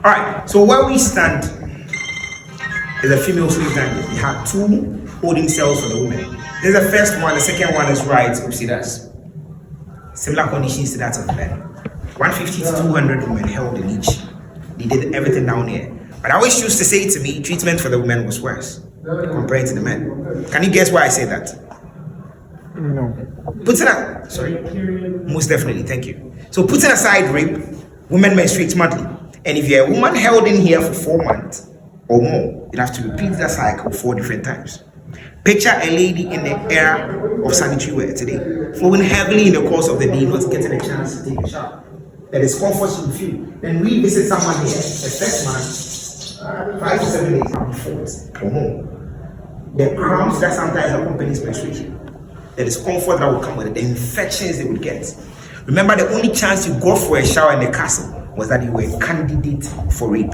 All right, so where we stand is a female slave dungeon. We have 2 holding cells for the women. This is the first one. The second one is right. See that. Similar conditions to that of the men. 150 to 200 women held in each. They did everything down here. But I always used to say to me, treatment for the women was worse compared to the men. Can you guess why I say that? No. Sorry. Most definitely. Thank you. So putting aside rape, women menstruate monthly. And if you're a woman held in here for 4 months or more, you have to repeat that cycle 4 different times. Picture a lady in the era of sanitary wear today, flowing heavily in the course of the day, not getting a chance to take a shower. That is comfort she will feel. Then we visit someone here, the first man, 5 to 7 days before or more. The cramps that sometimes accompanies menstruation. There is comfort that will come with it, the infections they would get. Remember, the only chance you got for a shower in the castle was that you were a candidate for rape.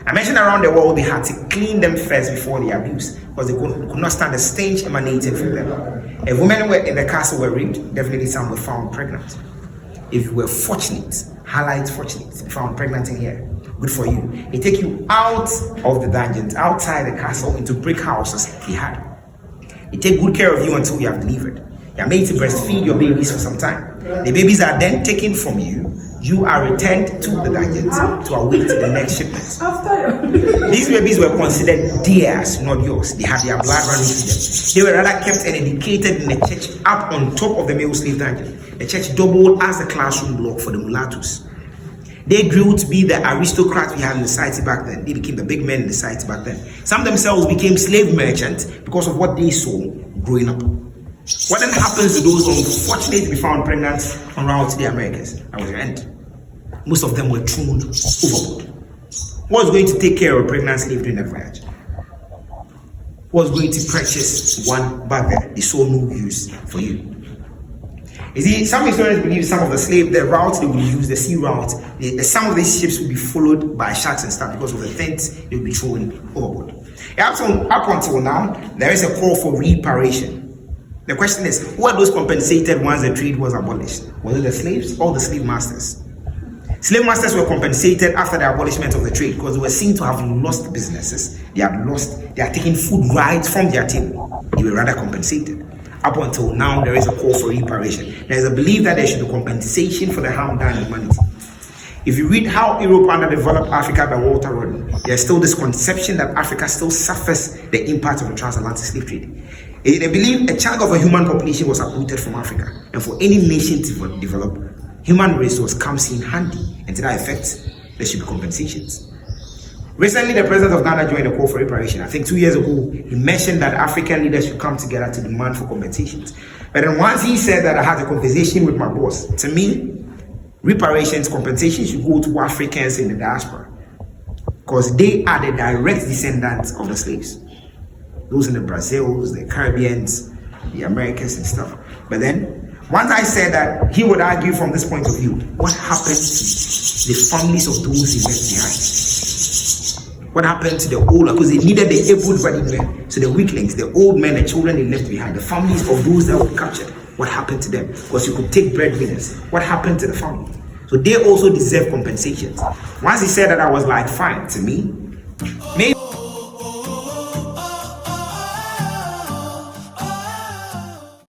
I mentioned around the world they had to clean them first before the abuse because they could not stand the stench emanating from them. If women were in the castle were raped, definitely some were found pregnant. If you were fortunate, highlight fortunate, found pregnant in here, good for you. They take you out of the dungeons, outside the castle, into brick houses they had. They take good care of you until you have delivered. You are made to breastfeed your babies for some time. The babies are then taken from you. You are returned to the dungeons to await the next shipment. These babies were considered theirs, not yours. They had their blood running through them. They were rather kept and educated in the church up on top of the male slave dungeon. The church doubled as the classroom block for the mulattoes. They grew to be the aristocrats we had in the society back then. They became the big men in the society back then. Some themselves became slave merchants because of what they saw growing up. What then happens to those unfortunate to be found pregnant en route to the Americas? That was their end. Most of them were thrown overboard. Who was going to take care of a pregnant slave during the voyage? Who was going to purchase one back there? They saw no use for you. You see, some historians believe some of the routes they would use, the sea route, some of these ships would be followed by sharks and stuff because of the things they would be thrown overboard. Up until now, there is a call for reparation. The question is, who are those compensated once the trade was abolished? Was it the slaves or the slave masters? Slave masters were compensated after the abolishment of the trade because they were seen to have lost businesses. They are taking food right from their table. They were rather compensated. Up until now, there is a call for reparation. There is a belief that there should be compensation for the harm done to humanity. If you read How Europe Underdeveloped Africa by Walter Rodney, there is still this conception that Africa still suffers the impact of the transatlantic slave trade. They believe a chunk of a human population was uprooted from Africa, and for any nation to develop, human resource comes in handy, and to that effect, there should be compensations. Recently, the president of Ghana joined a call for reparation. I think 2 years ago, he mentioned that African leaders should come together to demand for compensations. But then once he said that I had a conversation with my boss, to me, reparations, compensation should go to Africans in the diaspora because they are the direct descendants of the slaves. Those in the Brazils, the Caribbeans, the Americans and stuff. But then, once I said that, he would argue from this point of view, what happened to the families of those he left behind? What happened to the older? Because they needed the able-bodied men. So the weaklings, the old men, the children they left behind, the families of those that were captured. What happened to them? Because you could take breadwinners. What happened to the family? So they also deserve compensations. Once he said that, I was like, fine. To me,